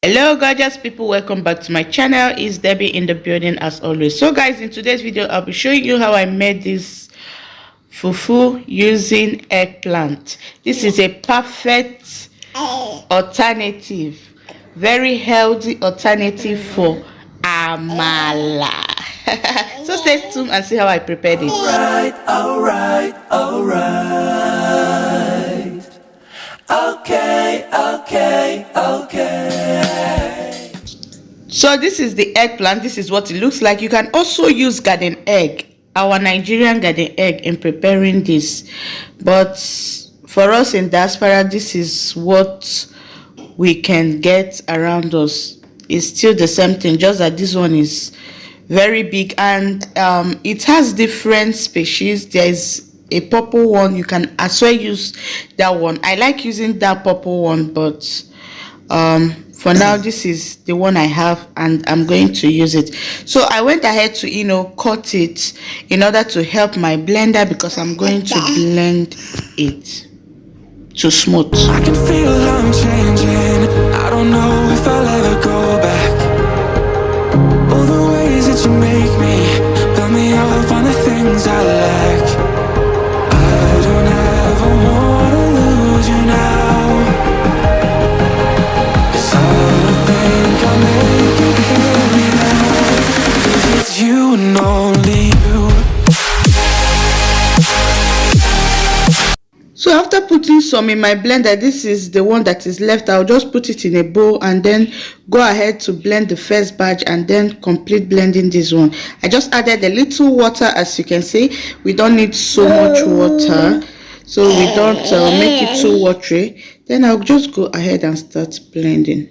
Hello gorgeous people, welcome back to my channel. It's Debbie in the building as always. So guys, in today's video I'll be showing you how I made this fufu using eggplant. This is a perfect alternative, very healthy alternative for amala. So stay tuned and see how I prepared it. Alright. Okay. So this is the eggplant. This is what it looks like. You can also use garden egg, our Nigerian garden egg, in preparing this. But for us in diaspora, this is what we can get around us. It's still the same thing, just that this one is very big, and it has different species. There is a purple one. You can as well use that one. I like using that purple one, but for now this is the one I have and I'm going to use it. So I went ahead to cut it in order to help my blender, because I'm going to blend it to smooth. I can feel I'm changing. I don't know if I'll ever go back. All the ways that you make me, build me up on the things I lack. I don't ever wanna lose you now, 'cause I don't think I'll make it here now, 'cause it's you and only you. So after putting some in my blender, this is the one that is left. I'll just put it in a bowl and then go ahead to blend the first batch and then complete blending this one. I just added a little water. As you can see, we don't need so much water, so we don't make it too watery. Then I'll just go ahead and start blending.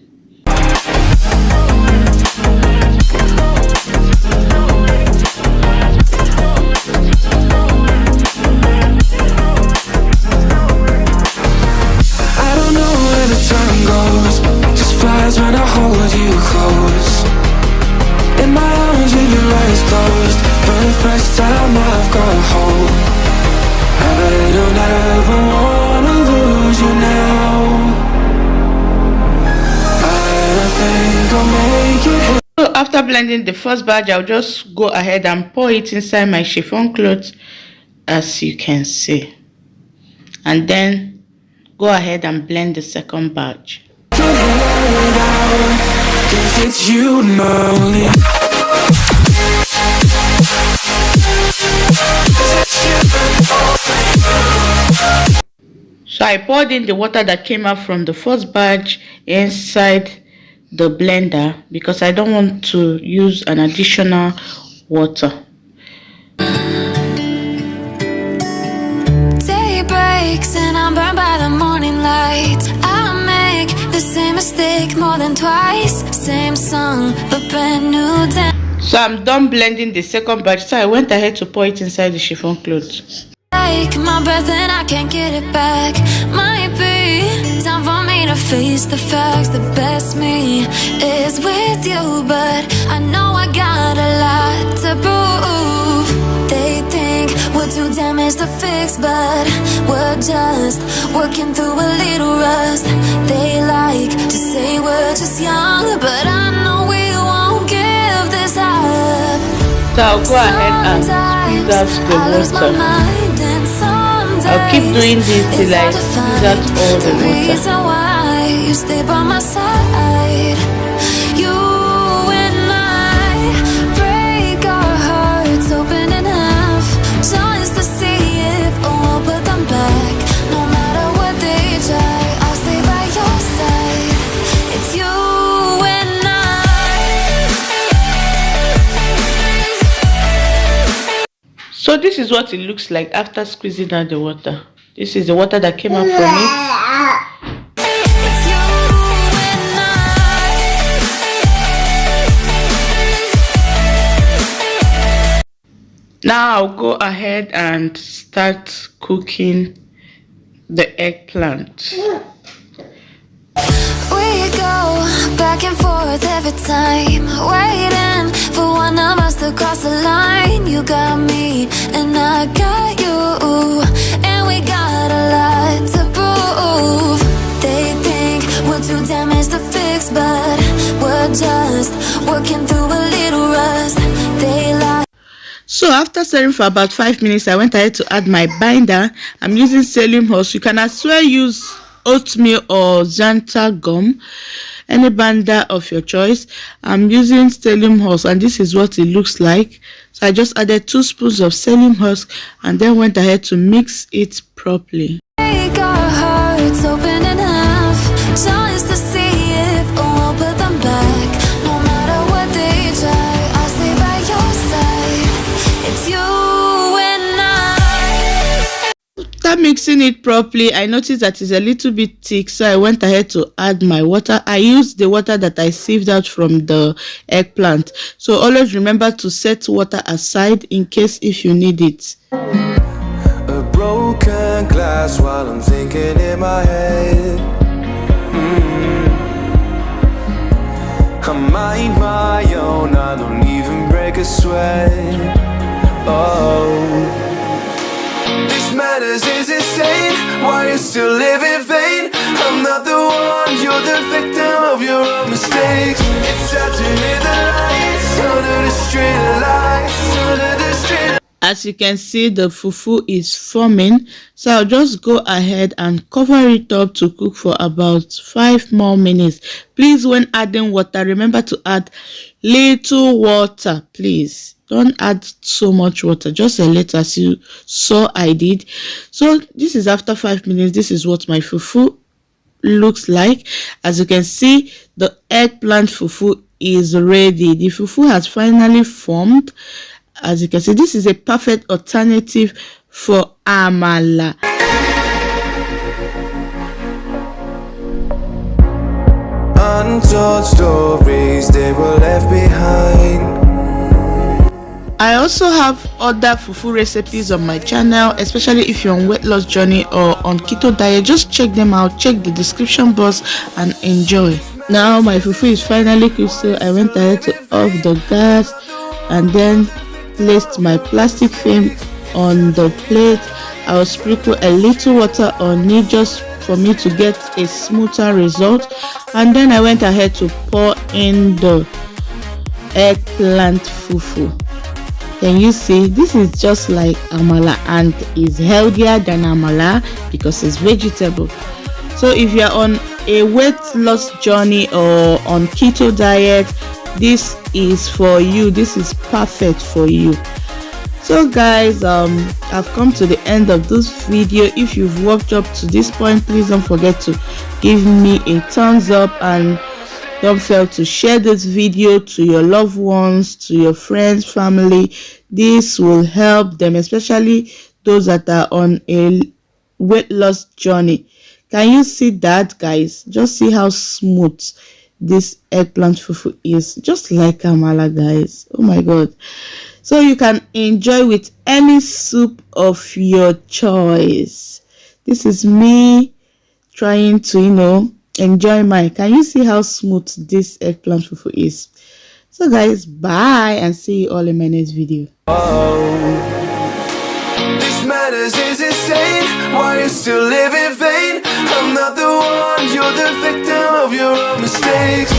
When I hold you close in my arms with your eyes closed, for the first time I've got hope. I don't ever wanna lose you now. I don't think I'll make it. So after blending the first batch, I'll just go ahead and pour it inside my chiffon cloth, as you can see, and then go ahead and blend the second batch. It's you and only. So I poured in the water that came out from the first batch inside the blender, because I don't want to use an additional water. Day breaks and I'm burned by the morning light. The same mistake more than twice, same song, but brand new dance. So I'm done blending the second batch, so I went ahead to pour it inside the chiffon cloth. Take my breath and I can't get it back. Might be time for me to face the facts. The best me is with you, but I know I got a lot to prove. They think we're too damaged to fix, but we're just working through a little rust. They like to say we're just young, but I know we won't give this up. So I'll go ahead and squeeze out the water. I'll keep doing this till I squeeze out all the water. Why you stay by my side? You and I break our hearts open in half, just to see if we'll put them back. No matter what they try, I'll stay by your side. It's you and I. So this is what it looks like after squeezing out the water. This is the water that came out from it. It's you and I. Now I'll go ahead and start cooking the eggplant. We go back and forth every time, waiting for one of us to cross the line. You got me and I got you, and we got a lot to prove. They think we're too damaged to fix, mistakes, but we're just working through a little rust. They lie. So after stirring for about 5 minutes, I went ahead to add my binder. I'm using psyllium husk. You can as well use oatmeal or xanthan gum, any binder of your choice. I'm using psyllium husk, and this is what it looks like. So I just added 2 spoons of psyllium husk and then went ahead to mix it properly. Make our hearts open in half, just to see if we'll put them back. No matter what they try, I'll stay by your side. It's you and I. After mixing it properly, I noticed that it's a little bit thick, so I went ahead to add my water. I used the water that I sieved out from the eggplant. So always remember to set water aside in case if you need it. A broken glass while I'm thinking in my head. I mind my own, I don't even break a sweat. Oh, this matters is insane. Why you still live in vain? I'm not the one, you're the victim of your own mistakes. It's sad to hear the lights under the street lights, under the street. As you can see, the fufu is forming, so I'll just go ahead and cover it up to cook for about 5 more minutes. Please, when adding water, remember to add little water. Please don't add so much water, just a little, as you saw I did. So this is after 5 minutes. This is what my fufu looks like. As you can see, the eggplant fufu is ready. The fufu has finally formed. As you can see, this is a perfect alternative for amala. Untold stories, they were left behind. I also have other fufu recipes on my channel, especially if you're on weight loss journey or on keto diet. Just check them out, check the description box and enjoy. Now my fufu is finally cooked, so I went ahead to off the gas and then placed my plastic film on the plate. I will sprinkle a little water on it just for me to get a smoother result, and then I went ahead to pour in the eggplant fufu. Can you see? This is just like amala and is healthier than amala because it's vegetable. So if you're on a weight loss journey or on keto diet, this is for you. This is perfect for you. So guys, I've come to the end of this video. If you've watched up to this point, please don't forget to give me a thumbs up and don't fail to share this video to your loved ones, to your friends, family. This will help them, especially those that are on a weight loss journey. Can you see that, guys? Just see how smooth this eggplant fufu is, just like amala, guys. Oh my god. So you can enjoy with any soup of your choice. This is me trying to enjoy mine. Can you see how smooth this eggplant fufu is? So guys, bye and see you all in my next video. This matters is insane. Why you still live in vain? I'm not the one, you're the victim of your own mistakes.